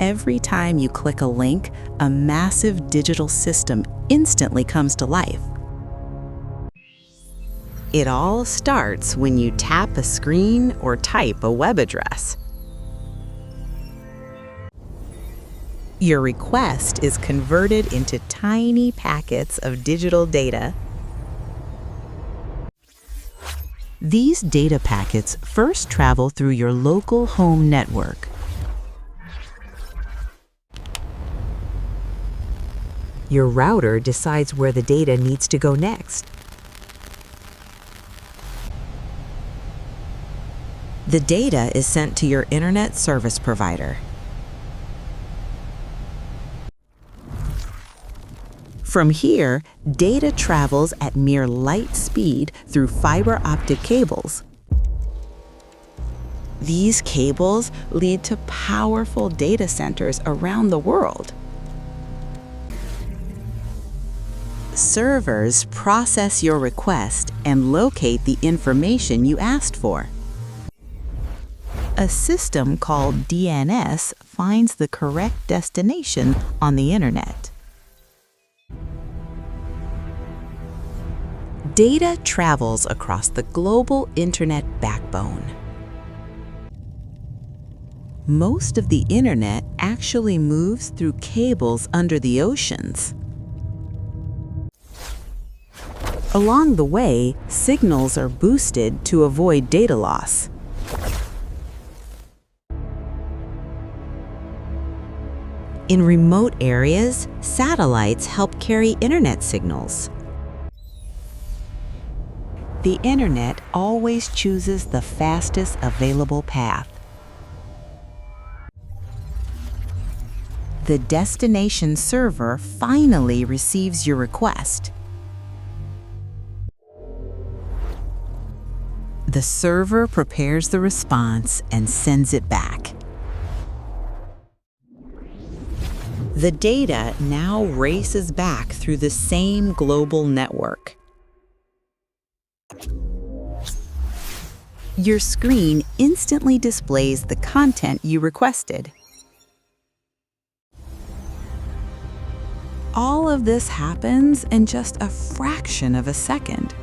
Every time you click a link, a massive digital system instantly comes to life. It all starts when you tap a screen or type a web address. Your request is converted into tiny packets of digital data. These data packets first travel through your local home network. Your router decides where the data needs to go next. The data is sent to your internet service provider. From here, data travels at mere light speed through fiber optic cables. These cables lead to powerful data centers around the world. Servers process your request and locate the information you asked for. A system called DNS finds the correct destination on the internet. Data travels across the global internet backbone. Most of the internet actually moves through cables under the oceans. Along the way, signals are boosted to avoid data loss. In remote areas, satellites help carry internet signals. The internet always chooses the fastest available path. The destination server finally receives your request. The server prepares the response and sends it back. The data now races back through the same global network. Your screen instantly displays the content you requested. All of this happens in just a fraction of a second.